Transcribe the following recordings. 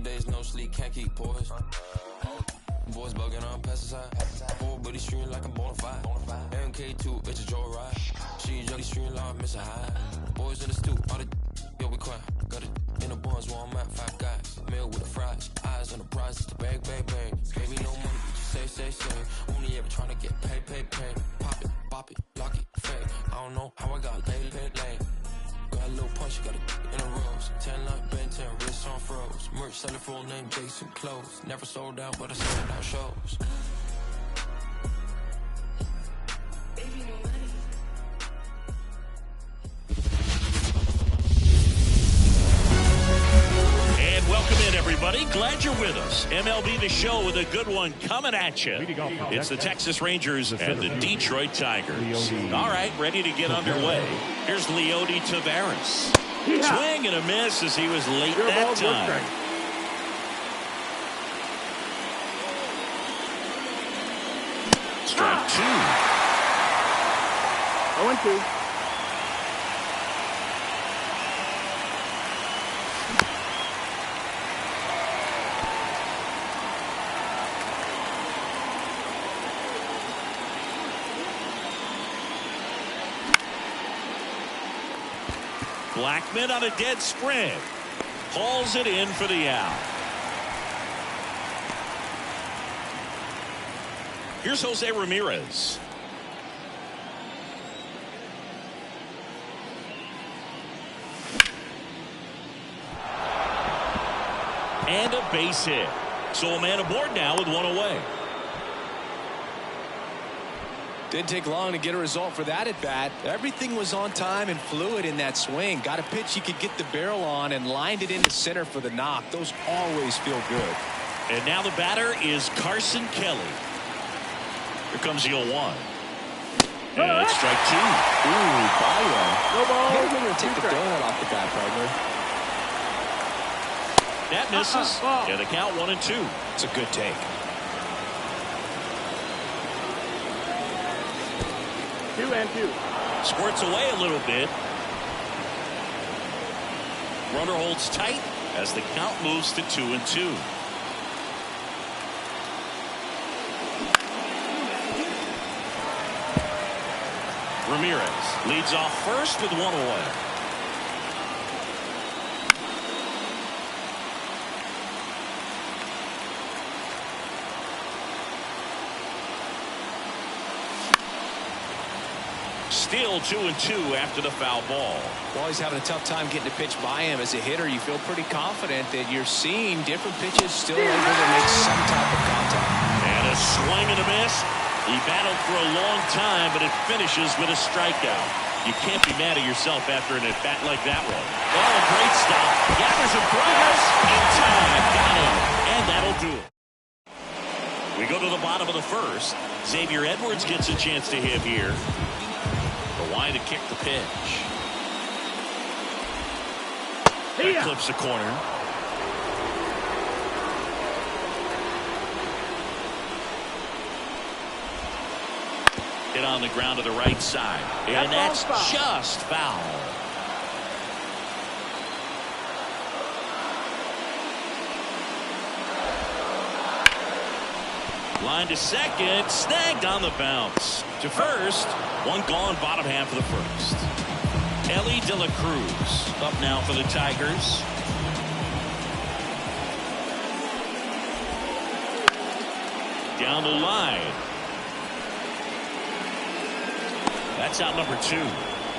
days, no sleep, can't keep poised. Boys bugging on pesticide. Boy, but he streaming like a bonafide. MK2, it's a joyride. She jolly streaming like Mr. High. Boys in the stew, all the yo, we quiet. Got it in the buns, where I'm at, 5 guys. Meal with the fries, eyes on the prize, it's the bang, bang, bang. Baby, no money, but you say. Only ever trying to get paid. Pop it, bop it, lock it, fade. I don't know how I got laid. Got a little punch, got it in a rose. 10 like Ben 10, wrists on froze. Merch selling full name, Jason Clothes. Never sold out, but I sold out shows. Baby, no money. And welcome in, everybody. Glad you're with us. MLB The Show with a good one coming at you. It's the Texas Rangers and the Detroit Tigers. All right, ready to get underway. Here's Leody Taveras. Swing and a miss as he was late that time. Strike 2. 0-2. Blackmon on a dead sprint. Hauls it in for the out. Here's Jose Ramirez. And a base hit. So a man aboard now with one away. Didn't take long to get a result for that at bat. Everything was on time and fluid in that swing. Got a pitch he could get the barrel on and lined it into center for the knock. Those always feel good. And now the batter is Carson Kelly. Here comes the 0-1. And it's strike 2. Ooh, ball. No ball. Hey, we're going to take the donut off the bat, partner. That misses. Yeah, the count 1-2. It's a good take. 2-2. Squirts away a little bit. Runner holds tight as the count moves to 2-2. Ramirez leads off first with one away. Still 2-2 after the foul ball. Well, he's having a tough time getting a pitch by him. As a hitter, you feel pretty confident that you're seeing different pitches still able to make some type of contact. And a swing and a miss. He battled for a long time, but it finishes with a strikeout. You can't be mad at yourself after an at-bat like that one. Oh, a great stop. Gathers and throws in time. Got him. And that'll do it. We go to the bottom of the first. Xavier Edwards gets a chance to hit here. Why to kick the pitch. That clips the corner. Hit on the ground to the right side. And that's just foul. Line to second, snagged on the bounce. To first, one gone, bottom half of the first. Elly De La Cruz up now for the Tigers. Down the line. That's out number 2.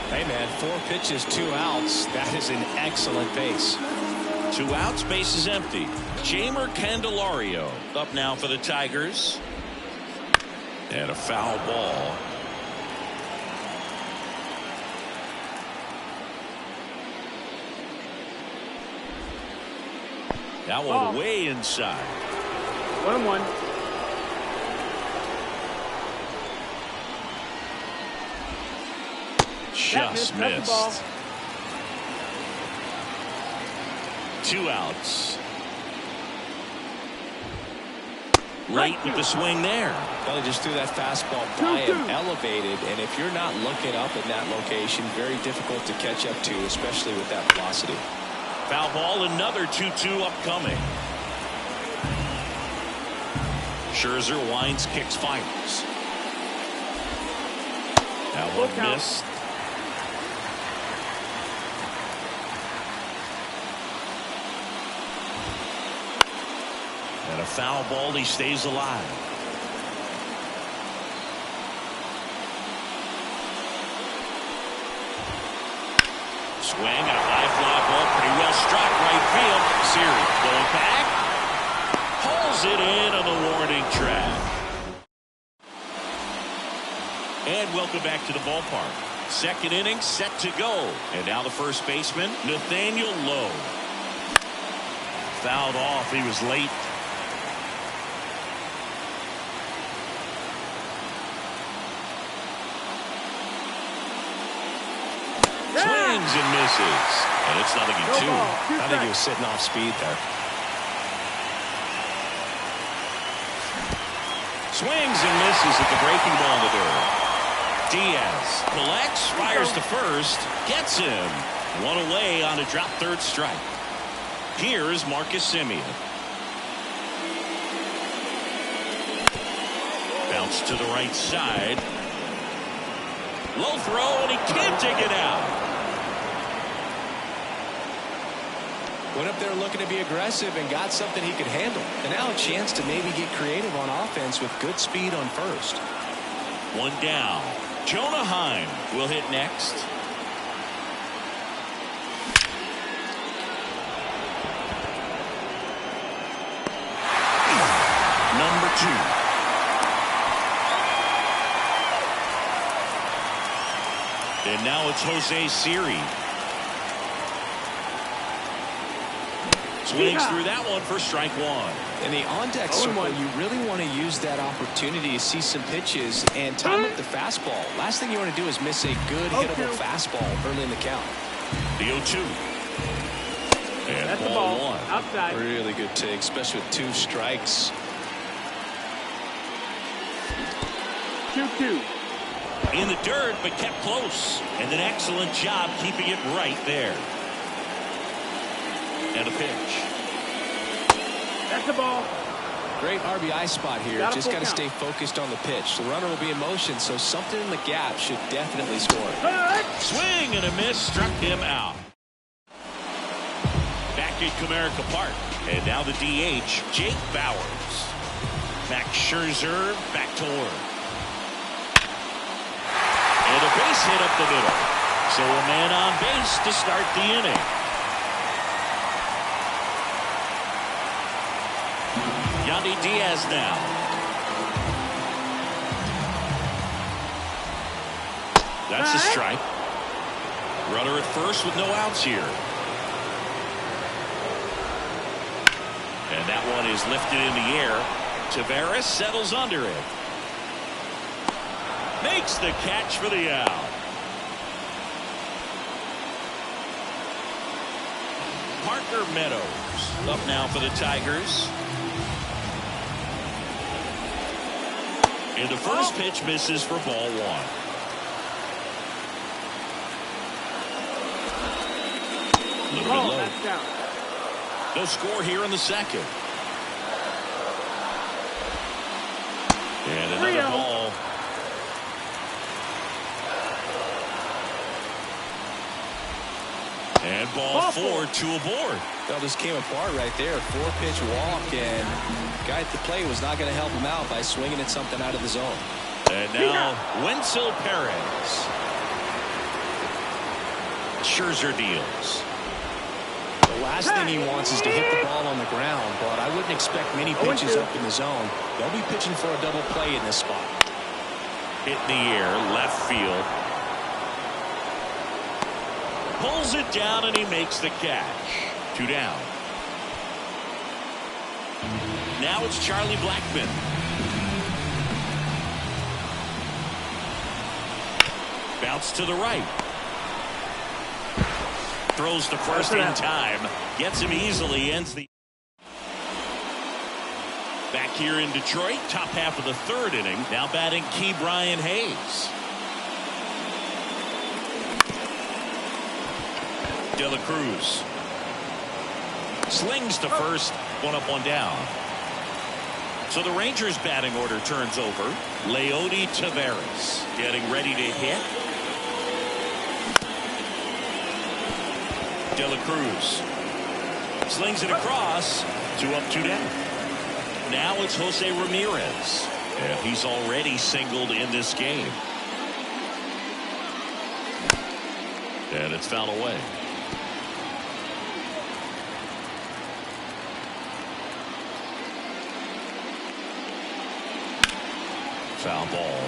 Hey, man, 4 pitches, 2 outs. That is an excellent base. 2 outs, base is empty. Jeimer Candelario up now for the Tigers. And a foul ball. That one way inside. 1-1. Just missed. 2 outs. Late with the swing there. Well, he just threw that fastball by him, elevated, and if you're not looking up in that location, very difficult to catch up to, especially with that velocity. Foul ball, another 2-2 upcoming. Scherzer winds, kicks, fires. That one missed. And a foul ball. He stays alive. Swing and a high fly ball, pretty well struck right field. Siri going back, pulls it in on the warning track. And welcome back to the ballpark. Second inning set to go, and now the first baseman Nathaniel Lowe. Fouled off. He was late. Swings and misses. And it's nothing in two. I think he was sitting off speed there. Swings and misses at the breaking ball in the dirt. Diaz collects, fires to first, gets him. One away on a drop third strike. Here is Marcus Semien. Bounce to the right side. Low throw, and he can't dig it out. Went up there looking to be aggressive and got something he could handle. And now a chance to maybe get creative on offense with good speed on first. One down. Jonah Heim will hit next. Number 2. And now it's Jose Siri. Swings through that one for strike one. In the on-deck circle, you really want to use that opportunity to see some pitches and time up the fastball. Last thing you want to do is miss a good hittable fastball early in the count. The 0-2. And that's ball the ball. one. Outside. Really good take, especially with 2 strikes. 2-2. In the dirt, but kept close. And an excellent job keeping it right there. And a pitch. That's the ball. Great RBI spot here. Just got to stay focused on the pitch. The runner will be in motion, so something in the gap should definitely score. Swing and a miss, struck him out. Back at Comerica Park. And now the DH, Jake Bauers. Max Scherzer back to work. And a base hit up the middle. So a man on base to start the inning. Yandy Diaz now. That's a strike. Runner at first with no outs here. And that one is lifted in the air. Taveras settles under it. Makes the catch for the out. Parker Meadows up now for the Tigers. And the first pitch misses for ball one. A little bit low. No score here in the second. And another ball. And ball 4, 2 aboard. Well, this came apart right there. 4-pitch walk, and guy at the plate was not going to help him out by swinging at something out of the zone. And now Wenzel Perez. Scherzer deals. The last thing he wants is to hit the ball on the ground, but I wouldn't expect many pitches up in the zone. They'll be pitching for a double play in this spot. Hit in the air, left field. Pulls it down, and he makes the catch. 2 down. Now it's Charlie Blackmon. Bounce to the right. Throws to first in time. Gets him easily. Ends the. Back here in Detroit, top half of the third inning. Now batting Ke'Bryan Hayes. De La Cruz slings to first, 1 up, 1 down. So the Rangers batting order turns over. Leody Taveras getting ready to hit. De La Cruz slings it across. 2 up, 2 down. Now it's Jose Ramirez. And he's already singled in this game. And it's fouled away. Foul ball.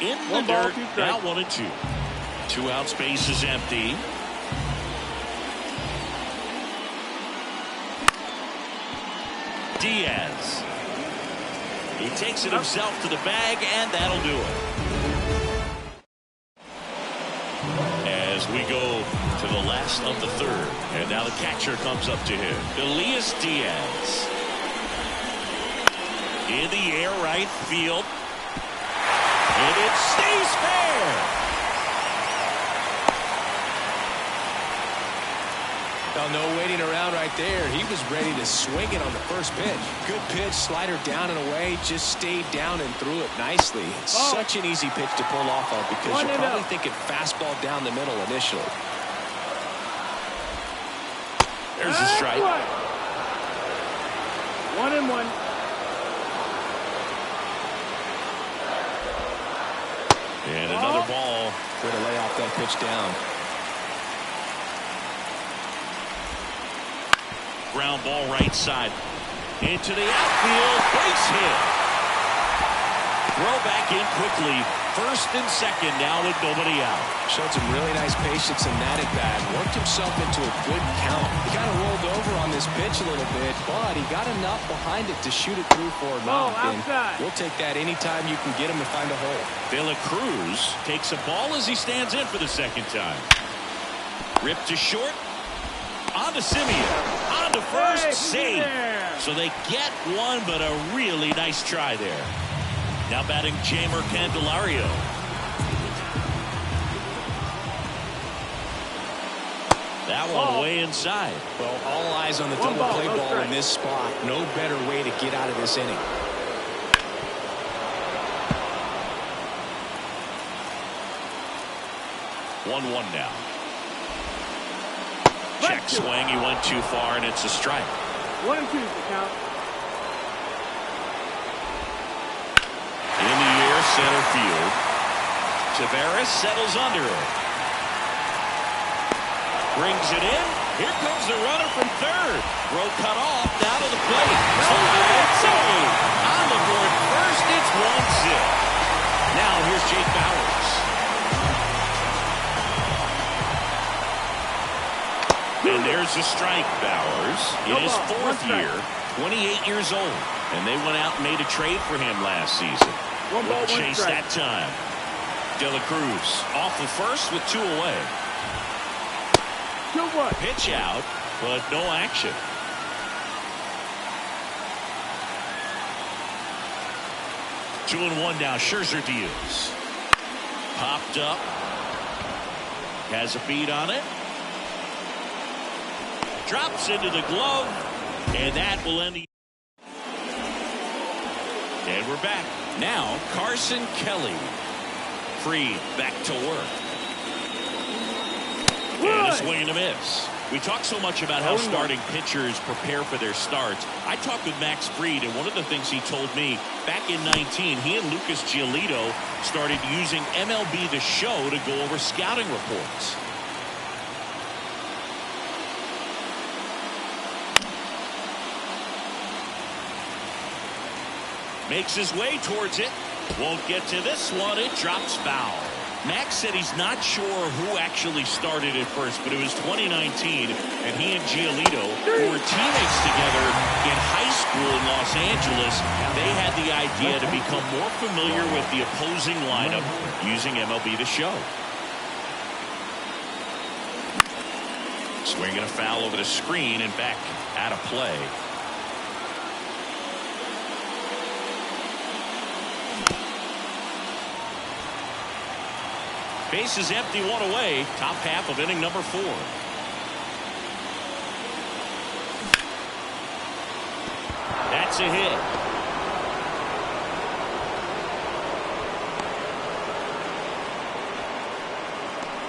In the dirt. Now 1 and 2. 2 out, space is empty. Diaz. He takes it himself to the bag, and that'll do it. As we go to the last of the 3rd, and now the catcher comes up to him. Elias Diaz. In the air, right field. And it stays fair. Well, no waiting around right there. He was ready to swing it on the first pitch. Good pitch, slider down and away, just stayed down and threw it nicely. Such an easy pitch to pull off of because you're probably thinking fastball down the middle initially. There's a strike. 1 and 1. And another ball. Way to lay off that pitch down. Ground ball right side. Into the outfield. Base hit. Throw back in quickly. 1st and 2nd now with nobody out. Showed some really nice patience in that at bat. Worked himself into a good count. He kind of rolled over on this pitch a little bit, but he got enough behind it to shoot it through for a knock. We'll take that anytime you can get him to find a hole. De La Cruz takes a ball as he stands in for the 2nd time. Ripped to short. On to Simeon. On to first. Save. So they get one, but a really nice try there. Now batting Jeimer Candelario. That one way inside. Well, all eyes on the double play ball in this spot. No better way to get out of this inning. One now. Check swing. He went too far, and it's a strike. 1 and 2 to count. In the air, center field. Taveras settles under it. Brings it in. Here comes the runner from 3rd. Throw cut off. Down to the plate. Save. On the board first. It's 1-0. Now here's Jake Bauers. And there's a strike. Bauers in his 4th year, 28 years old. And they went out and made a trade for him last season. Little chase that time. De La Cruz off the first with 2 away. 2-1. Pitch out, but no action. Two and one now. Scherzer deals. Popped up. Has a beat on it. Drops into the glove. And that will end the... And we're back. Now, Carson Kelly. Free back to work. And a swing and a miss. We talk so much about how starting pitchers prepare for their starts. I talked with Max Fried, and one of the things he told me, back in 19, he and Lucas Giolito started using MLB The Show to go over scouting reports. Makes his way towards it. Won't get to this one. It drops foul. Max said he's not sure who actually started at first, but it was 2019, and he and Giolito, who were teammates together in high school in Los Angeles, they had the idea to become more familiar with the opposing lineup using MLB The Show. Swinging a foul over the screen and back out of play. Base is empty, one away. Top half of inning number 4. That's a hit.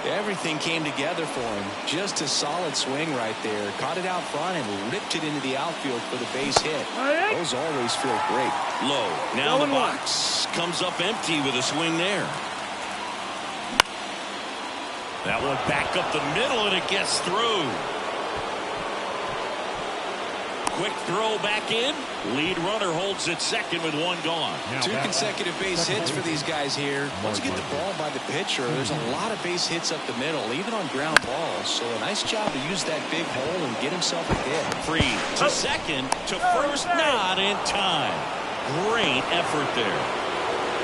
Everything came together for him. Just a solid swing right there. Caught it out front and ripped it into the outfield for the base hit. Those always feel great. Low. Now the box comes up empty with a swing there. That one back up the middle, and it gets through. Quick throw back in. Lead runner holds at second with one gone. 2 consecutive base hits for these guys here. Once you get the ball by the pitcher, there's a lot of base hits up the middle, even on ground balls. So a nice job to use that big hole and get himself a hit. Free to second, to first, not in time. Great effort there.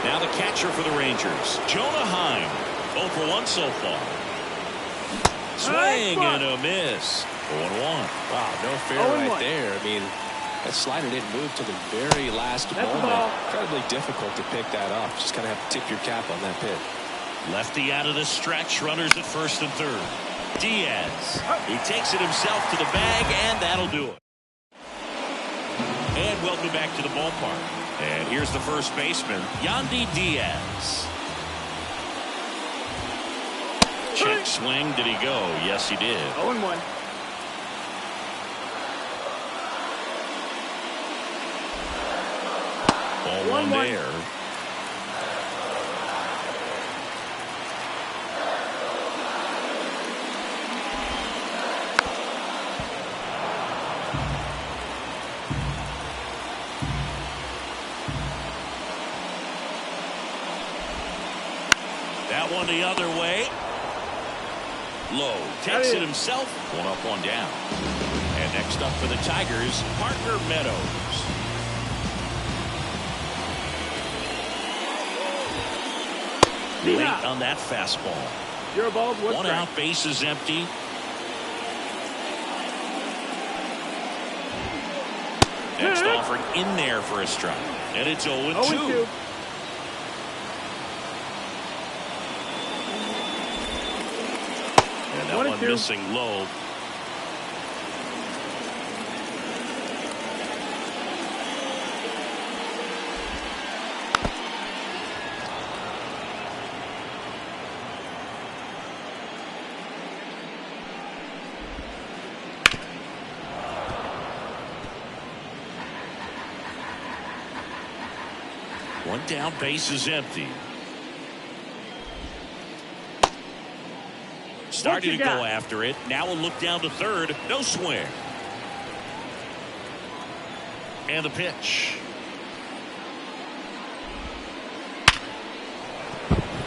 Now the catcher for the Rangers, Jonah Heim. 0 for 1 so far. Swing and a miss. 0-1. Wow, no fair right there. I mean, that slider didn't move to the very last moment. Incredibly difficult to pick that up. Just kind of have to tip your cap on that pitch. Lefty out of the stretch. Runners at first and third. Diaz. He takes it himself to the bag, and that'll do it. And welcome back to the ballpark. And here's the first baseman, Yandy Diaz. Check swing. Did he go? Yes, he did. 0-1. Ball 1 there. That one the other way. Low takes it himself. 1 up, 1 down. And next up for the Tigers, Parker Meadows. Late on that fastball. You're above. 1 out, base is empty. Next offering in there for a strike. And it's 0-2. And that one missing low. One down, base is empty. Starting to go after it. Now we'll look down to third. No swing. And the pitch.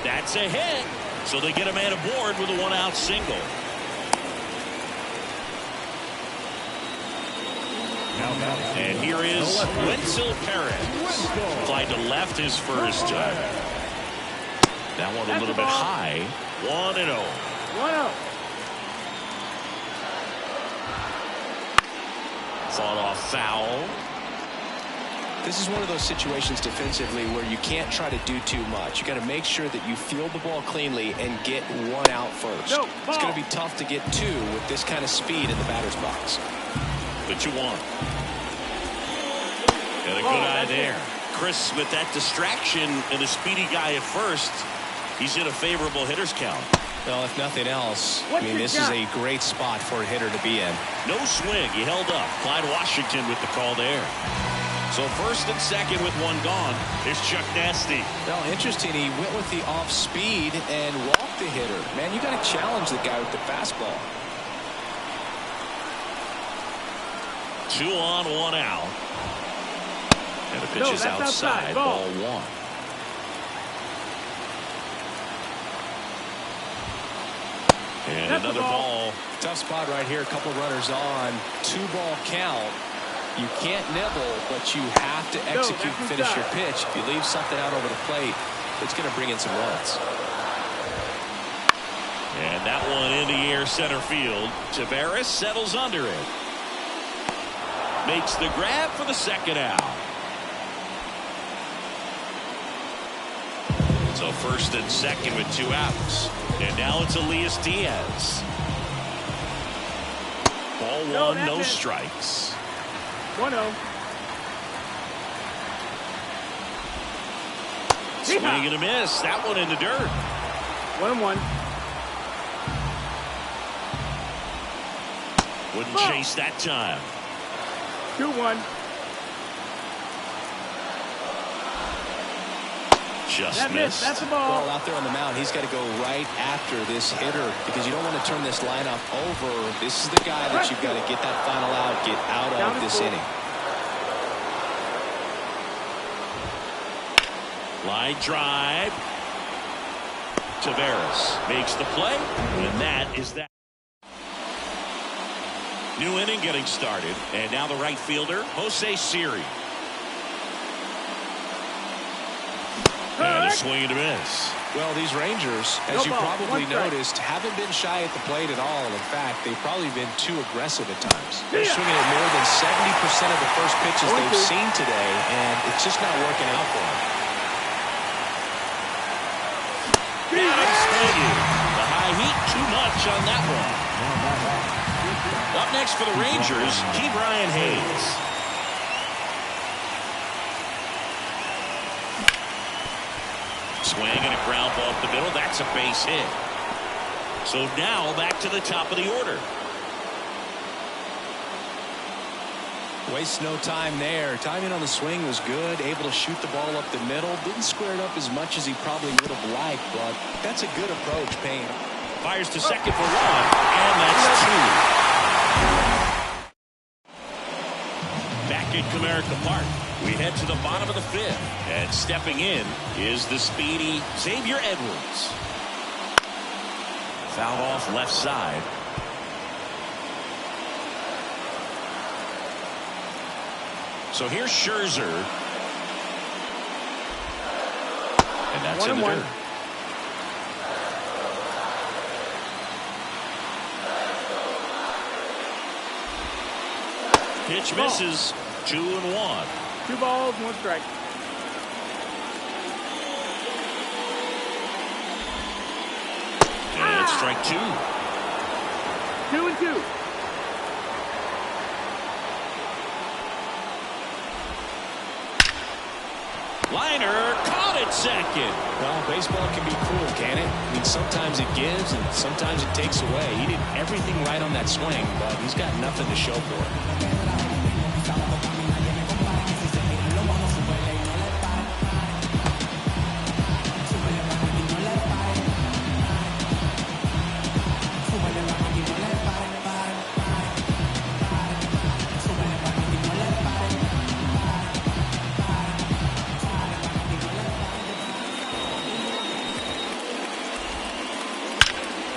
That's a hit. So they get a man aboard with a 1-out single. And here is Wenzel Perez. Fly to left his first time. That one a little bit high. 1-0. 1-0. Fought off foul. This is one of those situations defensively where you can't try to do too much. You got to make sure that you field the ball cleanly and get 1 out first. It's going to be tough to get 2 with this kind of speed in the batter's box. But you want. And a good eye there. Chris, with that distraction and a speedy guy at first, he's in a favorable hitter's count. Well, if nothing else, I mean, this is a great spot for a hitter to be in. No swing. He held up. Clyde Washington with the call there. So first and second with 1 gone. Here's Chuck Nasty. Well, interesting. He went with the off speed and walked the hitter. Man, you got to challenge the guy with the fastball. 2 on, 1 out. And the pitch is outside. Ball 1. And another ball. Tough spot right here. A couple runners on. 2-ball count. You can't nibble, but you have to execute and finish your pitch. If you leave something out over the plate, it's going to bring in some runs. And that one in the air center field. Taveras settles under it. Makes the grab for the 2nd out. So first and second with 2 outs. And now it's Elias Diaz. Ball one, no strikes. 1-0. Swing and a miss. That one in the dirt. 1-1. Wouldn't chase that time. 2-1. Just missed. That's the ball. Well, out there on the mound, he's got to go right after this hitter because you don't want to turn this lineup over. This is the guy that you've got to get that final out, get out of this inning. Line drive. Taveras makes the play, and that is that. New inning getting started, and now the right fielder, Jose Siri. And a swing and a miss. Well, these Rangers, as you probably noticed, haven't been shy at the plate at all. In fact, they've probably been too aggressive at times. They're swinging at more than 70% of the first pitches they've seen today, and it's just not working out for them. The high heat, too much on that one. Up next for the Rangers, Ke'Bryan Hayes. Swing and a ground ball up the middle. That's a base hit. So now back to the top of the order. Wastes no time there. Timing on the swing was good. Able to shoot the ball up the middle. Didn't square it up as much as he probably would have liked, but that's a good approach, Payne. Fires to second for 1, and that's 2. Back at Comerica Park, we head to the bottom of the 5th, and stepping in is the speedy Xavier Edwards. Fouled off left side. So here's Scherzer. And that's in the dirt. Pitch misses. 2-1. 2 balls, 1 strike. And it's strike 2. 2-2. Liner caught at second. Well, baseball can be cruel, can it? I mean, sometimes it gives and sometimes it takes away. He did everything right on that swing, but he's got nothing to show for it.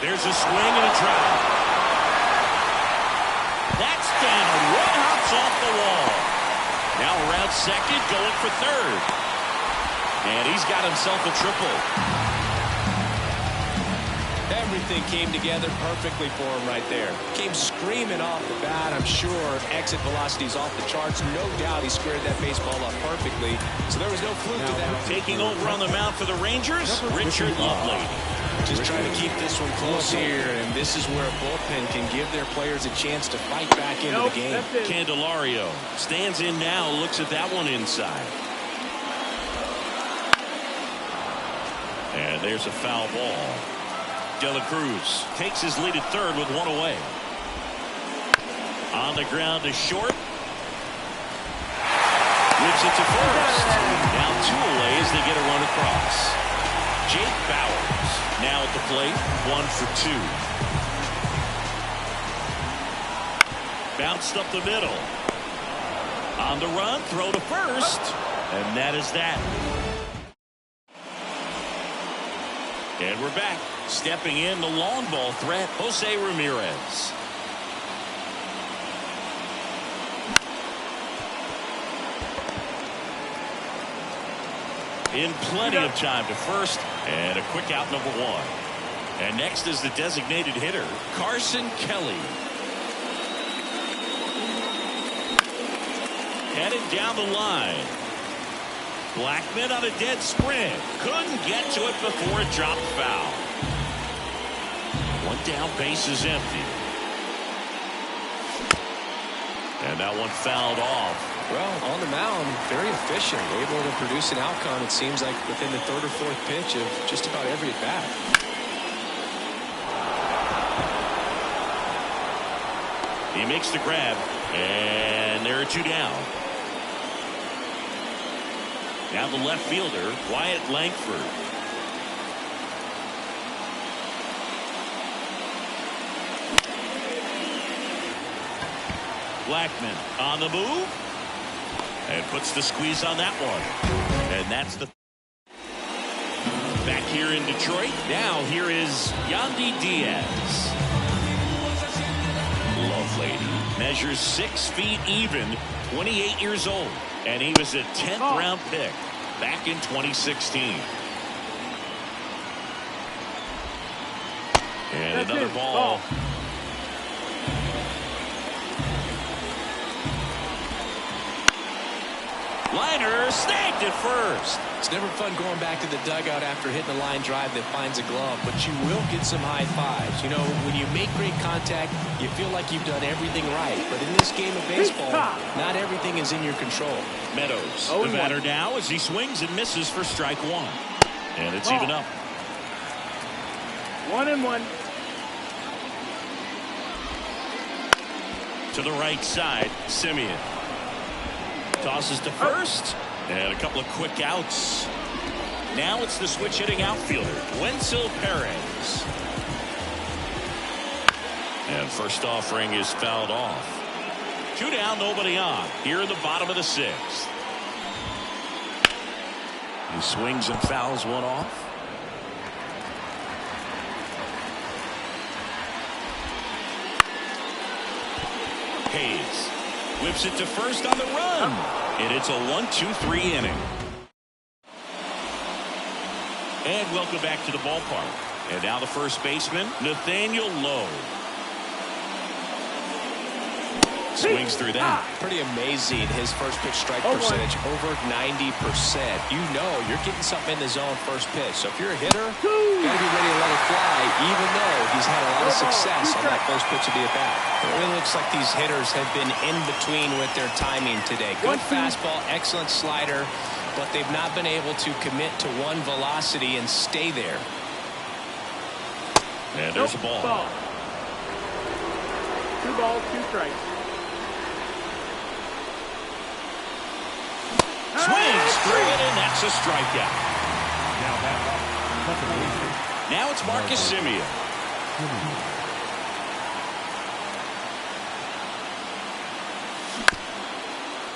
There's a swing and a drive. That's down. One hops off the wall. Now around second, going for third. And he's got himself a triple. Everything came together perfectly for him right there. Came screaming off the bat. I'm sure exit velocity's off the charts. No doubt he squared that baseball up perfectly. So there was no fluke to that. Taking over on the mound for the Rangers, Richard Lovelady. Just trying to keep this one close here, and this is where a bullpen can give their players a chance to fight back into the game. Candelario stands in now, looks at that one inside. And there's a foul ball. De La Cruz takes his lead at third with 1 away. On the ground to short. Whips it to first. Now 2 away as they get a run across. Jake Bauers now at the plate, 1 for 2. Bounced up the middle. On the run, throw to first. And that is that. And we're back. Stepping in the long ball threat, Jose Ramirez. In plenty of time to first, and a quick out number 1. And next is the designated hitter, Carson Kelly. Headed down the line. Blackman on a dead sprint. Couldn't get to it before it dropped foul. One down, base is empty. And that one fouled off. Well, on the mound, very efficient, able to produce an outcome, it seems like, within the third or fourth pitch of just about every at-bat. He makes the grab, and there are two down. Now the left fielder, Wyatt Langford. Blackman on the move and puts the squeeze on that one. And that's the back here in Detroit. Now here is Yandy Diaz. Lovelady measures 6 feet even, 28 years old, and he was a 10th round pick back in 2016. And another ball. Liner snagged at first. It's never fun going back to the dugout after hitting a line drive that finds a glove, but you will get some high fives. You know, when you make great contact, you feel like you've done everything right. But in this game of baseball, not everything is in your control. Meadows, the batter now as he swings and misses for strike one. And it's even up. 1-1. To the right side, Simeon. Tosses to first, and a couple of quick outs. Now it's the switch hitting outfielder, Wenzel Perez. And first offering is fouled off. 2 down, nobody on. Here in the bottom of the 6th. He swings and fouls one off. Hayes whips it to first on the run. And it's a 1-2-3 inning. And welcome back to the ballpark. And now the first baseman, Nathaniel Lowe. Swings through that. Pretty amazing, his first pitch strike percentage, over 90%. You know you're getting something in the zone first pitch. So if you're a hitter, you got to be ready to let it fly, even though he's had a lot of success on that first pitch of the at-bat. It really looks like these hitters have been in between with their timing today. Good fastball, excellent slider, but they've not been able to commit to one velocity and stay there. And there's a ball. 2 balls, 2 strikes. Swings through it, and that's a strikeout. Now it's Marcus Simeon.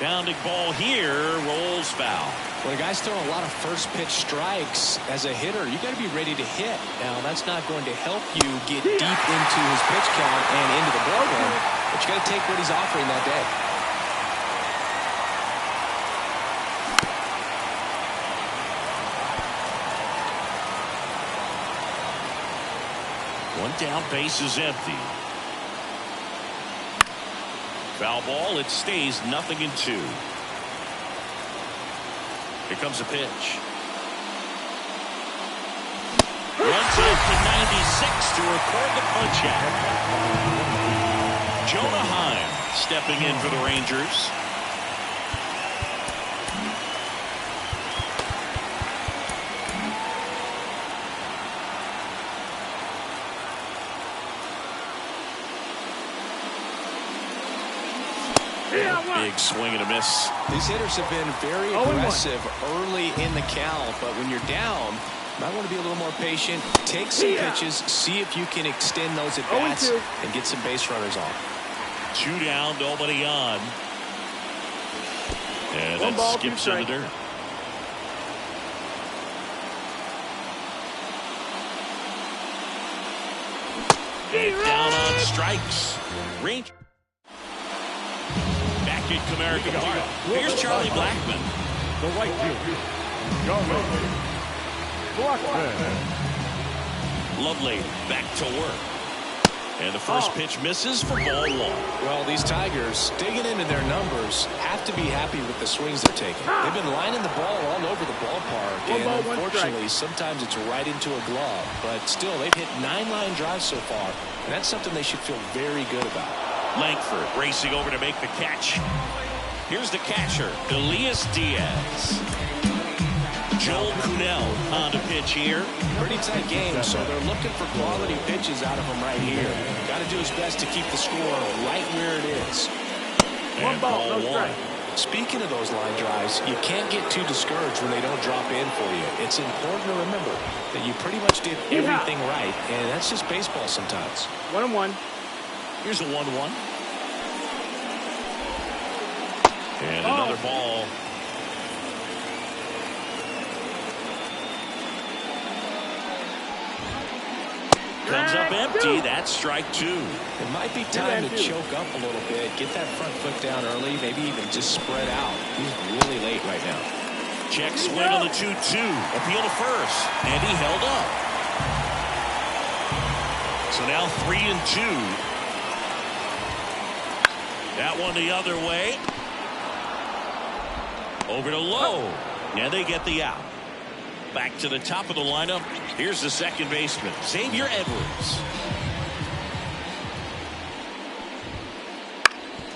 Bounding ball here, rolls foul. When a guy's throwing a lot of first pitch strikes as a hitter, you got to be ready to hit. Now that's not going to help you get deep into his pitch count and into the program, but you got to take what he's offering that day. One down, base is empty. Foul ball, it stays 0-2. Here comes a pitch. Runs out to 96 to record the punch out. Jonah Heim stepping in for the Rangers. Big swing and a miss. These hitters have been very aggressive early in the count, but when you're down, you might want to be a little more patient. Take some pitches, see if you can extend those at bats and get some base runners on. 2 down, nobody on. And that skips in the dirt. And down on strikes. Range. Back at Comerica Park. Here's Charlie Blackman. The right fielder, Charlie Blackman. Lovely back to work. And the first pitch misses for ball 1. Well, these Tigers, digging into their numbers, have to be happy with the swings they're taking. They've been lining the ball all over the ballpark, and unfortunately, sometimes it's right into a glove. But still, they've hit 9 line drives so far, and that's something they should feel very good about. Langford racing over to make the catch. Here's the catcher, Elias Diaz. Joel Kuhnel on to pitch here. Pretty tight game, so they're looking for quality pitches out of him right here. Got to do his best to keep the score right where it is. One ball, no strike. Speaking of those line drives, you can't get too discouraged when they don't drop in for you. It's important to remember that you pretty much did everything right, and that's just baseball sometimes. 1-1. Here's a 1-1. And another ball. Comes up empty. That's strike 2. It might be time to choke up a little bit, get that front foot down early, maybe even just spread out. He's really late right now. Check swing on the 2-2. Appeal to first. And he held up. So now 3-2. That one the other way. Over to Lowe. And they get the out. Back to the top of the lineup. Here's the second baseman, Xavier Edwards.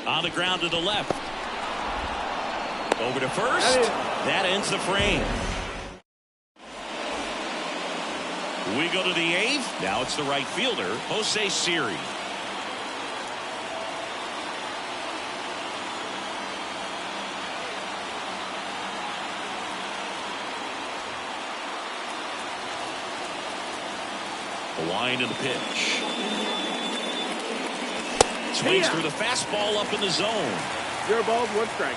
On the ground to the left. Over to first. That ends the frame. We go to the 8th. Now it's the right fielder, Jose Siri. The line and the pitch. Swings through the fastball up in the zone. 0 balls, 1 strike.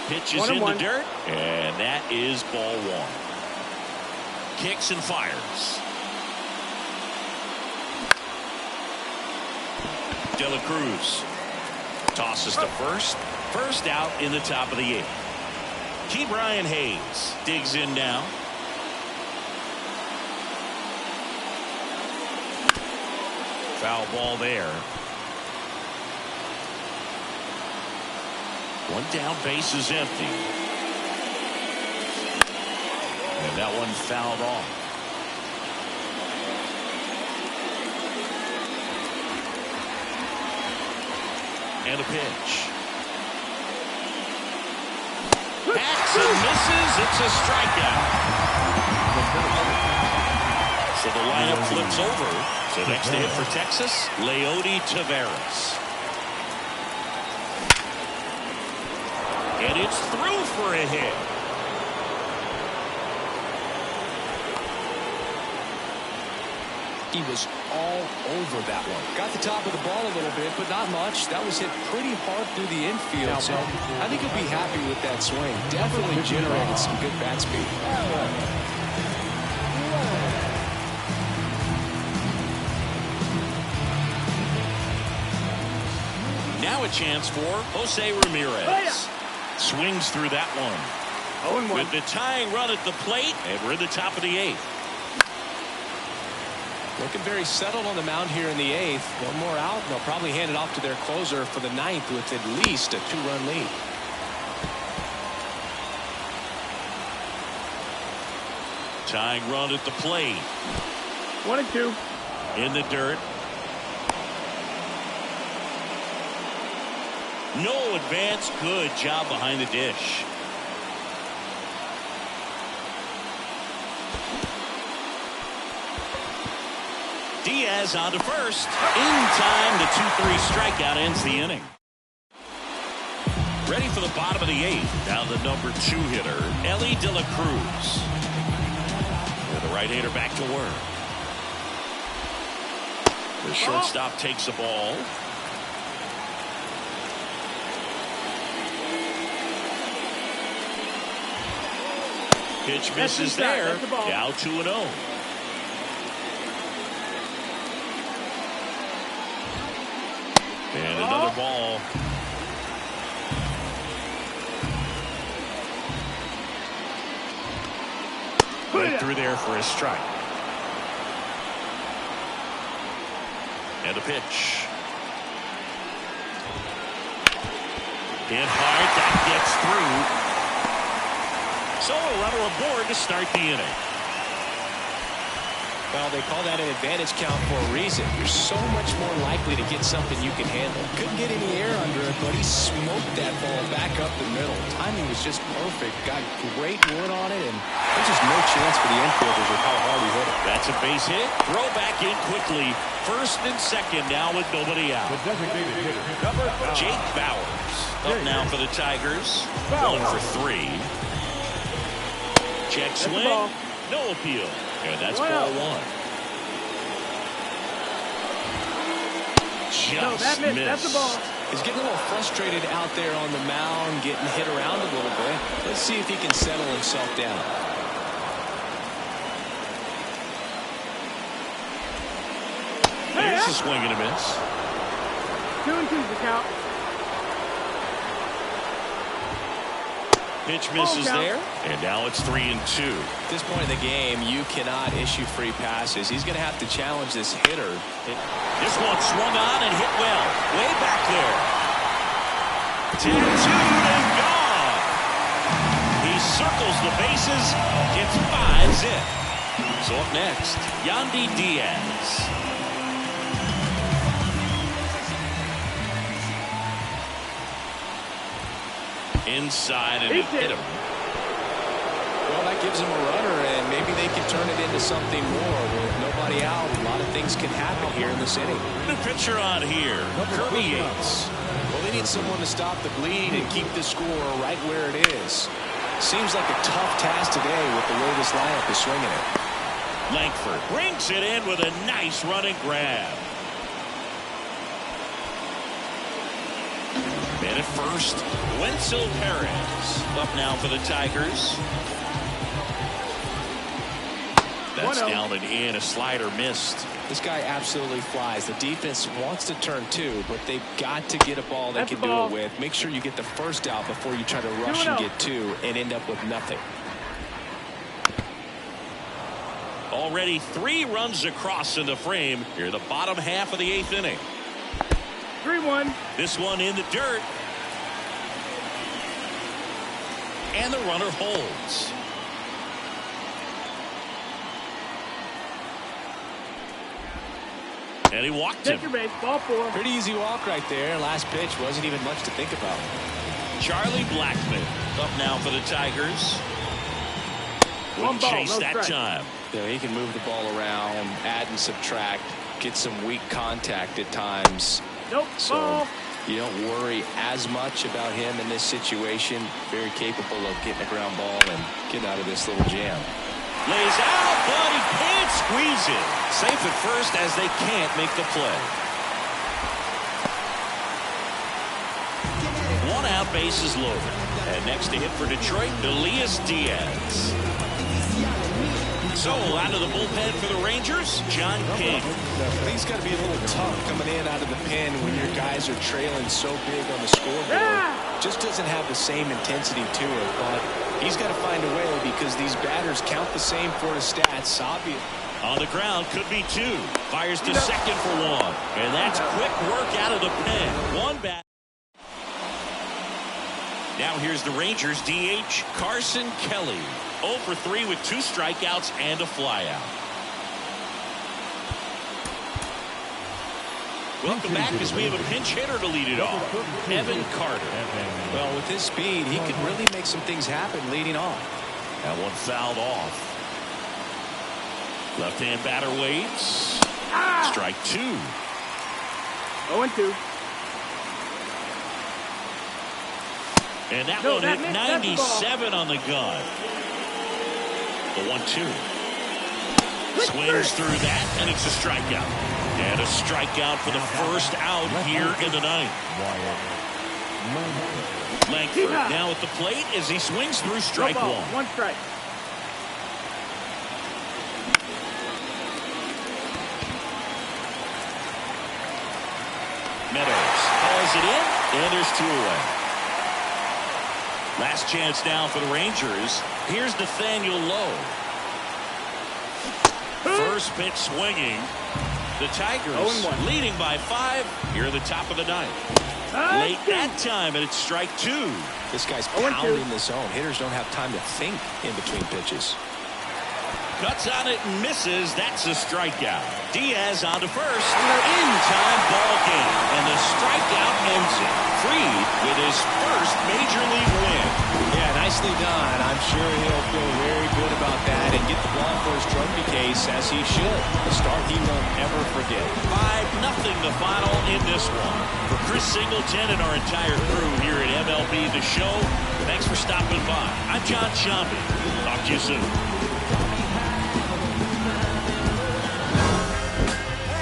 Pitch is in the dirt, and that is ball 1. Kicks and fires. De La Cruz tosses to first. First out in the top of the 8th. Ke'Bryan Hayes digs in now. Foul ball there. One down, base is empty. And that one fouled off. And a pitch. Hacks and misses. It's a strikeout. So the lineup flips over. So next to hit for Texas, Leody Taveras. And it's through for a hit. He was all over that one. Got the top of the ball a little bit, but not much. That was hit pretty hard through the infield, so I think he'll be happy with that swing. Definitely generated some good bat speed. Now a chance for Jose Ramirez. Swings through that one. 0-1. With the tying run at the plate, and we're at the top of the 8th. Looking very settled on the mound here in the 8th. One more out, and they'll probably hand it off to their closer for the 9th with at least a 2-run lead. Tying run at the plate. 1-2. In the dirt. No advance. Good job behind the dish. Diaz on to first. In time, the 2-3 strikeout ends the inning. Ready for the bottom of the 8th. Now the number 2 hitter, Elly De La Cruz. And the right-hander back to work. The shortstop takes the ball. Pitch misses there. Now 2-0. And another ball. Right through there for a strike. And a pitch. Hit hard. That gets through. So a runner aboard to start the inning. Well, they call that an advantage count for a reason. You're so much more likely to get something you can handle. Couldn't get any air under it, but he smoked that ball back up the middle. Timing was just perfect. Got great wood on it, and there's just no chance for the infielders with how hard he hit it. That's a base hit. Throw back in quickly. First and second now with nobody out. The designated hitter, number 5. Jake Bauers up now for the Tigers. 1 for 3. Check swing. No appeal. And that's ball 1. Just missed. That's the ball. He's getting a little frustrated out there on the mound, getting hit around a little bit. Let's see if he can settle himself down. There's a swing and a miss. 2-2's the count. Pitch misses there. And now it's 3-2. At this point in the game, you cannot issue free passes. He's going to have to challenge this hitter. This one swung on and hit well. Way back there. Tattooed and gone. He circles the bases. Gets 5 in. So up next, Yandy Diaz. Inside and hit him. Well, that gives him a runner, and maybe they can turn it into something more. With nobody out, a lot of things can happen here in this inning. New pitcher on here, Kirby Yates. Well, they need someone to stop the bleed and keep the score right where it is. Seems like a tough task today with the way this lineup is swinging it. Langford brings it in with a nice running grab. And at first, Wenzel Perez up now for the Tigers. That's down and in. A slider missed. This guy absolutely flies. The defense wants to turn 2, but they've got to get a ball they can do it with. Make sure you get the first out before you try to rush and get 2 and end up with nothing. Already 3 runs across in the frame. Here, the bottom half of the 8th inning. 3-1. This one in the dirt. And the runner holds. And he walked him. Take your base, ball 4. Pretty easy walk right there. Last pitch wasn't even much to think about. Charlie Blackmon up now for the Tigers. Wouldn't chase that time. Yeah, he can move the ball around, add and subtract, get some weak contact at times. Nope. So you don't worry as much about him in this situation. Very capable of getting a ground ball and getting out of this little jam. Lays out, but he can't squeeze it. Safe at first as they can't make the play. 1 out, bases loaded. And next to hit for Detroit, Elias Diaz. So out of the bullpen for the Rangers, John King. He's got to be a little tough coming in out of the pen when your guys are trailing so big on the scoreboard. Just doesn't have the same intensity to it, but he's got to find a way because these batters count the same for his stats. Obvious. On the ground, could be 2. Fires to second for 1. And that's quick work out of the pen. 1 bat. Now here's the Rangers DH, Carson Kelly. 0 for 3 with 2 strikeouts and a flyout. Welcome back as we have a pinch hitter to lead it off. Evan Carter. Well, with his speed, he could really make some things happen leading off. That one fouled off. Left-hand batter waits. Strike 2. 0-2. And that one hit 97 on the gun. The 1-2. Swings through that, and it's a strikeout. And a strikeout for the first out here in the 9th. Langford now at the plate as he swings through strike 1. 1 strike. Meadows calls it in, and there's 2 away. Last chance now for the Rangers. Here's Nathaniel Lowe. First pitch swinging. The Tigers 0-1. leading by 5 here at the top of the ninth. Late that time, and it's strike 2. This guy's 0-2. pounding the zone. Hitters don't have time to think in between pitches. Cuts on it and misses. That's a strikeout. Diaz on to first. In-time ball game. And the strikeout ends it. Fried with his first major league win. Yeah, nicely done. I'm sure he'll feel very good about that and get the ball for his trophy case, as he should. A start he won't ever forget. 5-0 the final in this one. For Chris Singleton and our entire crew here at MLB The Show, thanks for stopping by. I'm John Sciambi. Talk to you soon.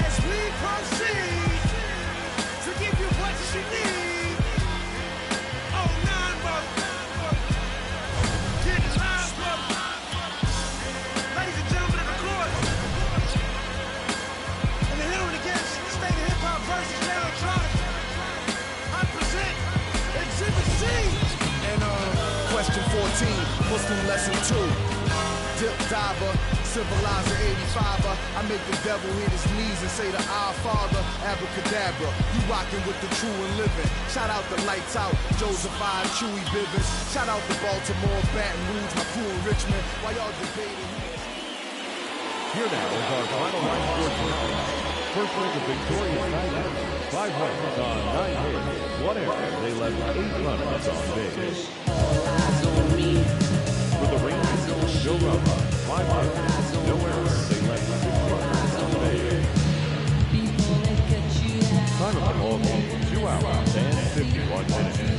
As we proceed to give you what you need. Oh, 9 get live, ladies and gentlemen of the court. And the hitter against State of Hip Hop versus Electronic. I present Exhibit C. And question 14, Muslim lesson 2. Dip diver, civilizer 85er. I make the devil hit his knees and say to our Father, abracadabra. You rockin' with the true and living. Shout out the Lights Out, Joseph I, Chewy Bivens. Shout out to Baltimore, Baton Rouge, my crew in Richmond. While y'all debating. Here now is our final line sports report. First leg of victorious Tigers. 5 runs on 9 hits, 1 error. They left 8 runners on base. For the Rangers, Joe Rama, 5 runs, no errors. They left 6 runners on base. Time of the ball game, 2 hours and 51 minutes.